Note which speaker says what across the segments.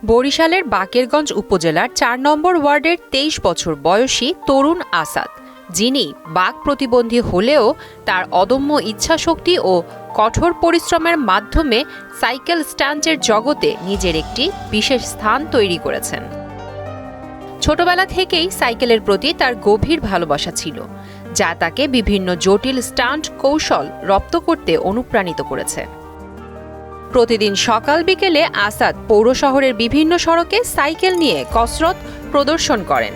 Speaker 1: বরিশালের বাকেরগঞ্জ উপজেলার ৪ নম্বর ওয়ার্ডের ২৩ বছর বয়সী তরুণ আসাদ, যিনি বাক প্রতিবন্ধী হলেও তার অদম্য ইচ্ছাশক্তি ও কঠোর পরিশ্রমের মাধ্যমে সাইকেল স্ট্যান্ডের জগতে নিজের একটি বিশেষ স্থান তৈরি করেছেন। ছোটবেলা থেকেই সাইকেলের প্রতি তার গভীর ভালোবাসা ছিল, যা তাকে বিভিন্ন জটিল স্টান্ট কৌশল রপ্ত করতে অনুপ্রাণিত করেছে। প্রতিদিন সকাল বিকেলে আসাদ পৌর শহরের বিভিন্ন সড়কে সাইকেল নিয়ে কসরত প্রদর্শন করেন।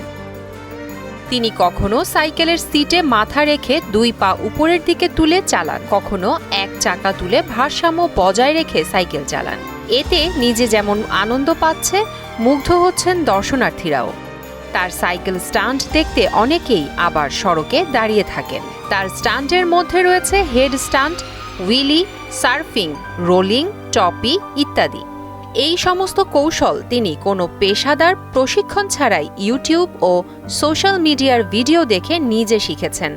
Speaker 1: তিনি কখনো সাইকেলের সিটে মাথা রেখে ২ পা উপরের দিকে তুলে চালান, কখনো এক চাকা তুলে ভারসাম্য বজায় রেখে সাইকেল চালান। এতে নিজে যেমন আনন্দ পাচ্ছে, মুগ্ধ হচ্ছেন দর্শনার্থীরাও। তার সাইকেল স্ট্যান্ড দেখতে অনেকেই আবার সড়কে দাঁড়িয়ে থাকেন। তার স্ট্যান্ডের মধ্যে রয়েছে head stand, wheelie, surfing, rolling, টপি ইত্যাদি। এই সমস্ত কৌশল তিনি কোনো পেশাদার প্রশিক্ষণ ছাড়াই ইউটিউব ও সোশ্যাল মিডিয়ার ভিডিও দেখে নিজে শিখেছেন।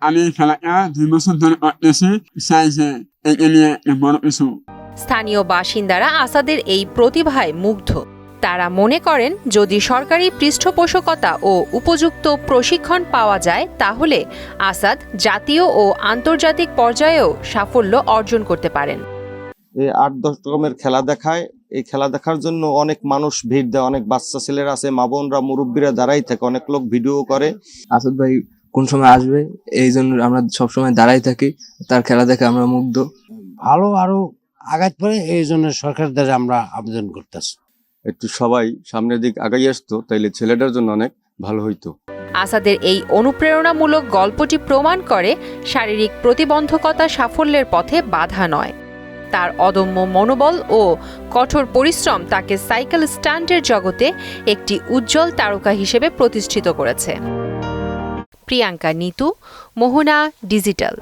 Speaker 2: আমি খেলাটা ২ বছর ধরে করতেছি, চাইছে একে নিয়ে বড় কিছু।
Speaker 1: স্থানীয় বাসিন্দারা আসাদের এই প্রতিভায় মুগ্ধ। তারা মনে করেন, যদি সরকারি পৃষ্ঠপোষকতা ও উপযুক্ত প্রশিক্ষণ পাওয়া যায় তাহলে আসাদ জাতীয় ও আন্তর্জাতিক পর্যায়েও সাফল্য অর্জন করতে পারেন।
Speaker 3: এই ৮-১০ রকমের খেলা দেখায়। এই খেলা দেখার জন্য অনেক মানুষ ভিড় দেয়, অনেক বাচ্চা ছেলেরা আছে, মা বোনরা, মুরব্বীরা দাঁড়াই থাকে, অনেক লোক ভিডিও করে।
Speaker 4: আসাদ ভাই কোন সময় আসবে এই জন্য আমরা সবসময় দাঁড়াই থাকি, তার খেলা দেখে আমরা মুগ্ধ।
Speaker 5: ভালো আরো আগাত পরে এই জন্য সরকার দ্বারা আমরা আবেদন করতেছি।
Speaker 6: একটু সবাই সামনের দিক আগাই আসতো, তাইলে ছেলেটার জন্য অনেক ভালো হইতো।
Speaker 1: আসাদের এই অনুপ্রেরণামূলক গল্পটি প্রমাণ করে, শারীরিক প্রতিবন্ধকতা সাফল্যের পথে বাধা নয়। তার অদম্য মনোবল ও কঠোর পরিশ্রম তাকে সাইকেল স্ট্যান্ডের জগতে একটি উজ্জ্বল তারকা হিসেবে প্রতিষ্ঠিত করেছে। প্রিয়াঙ্কা নিতু, মোহনা ডিজিটাল।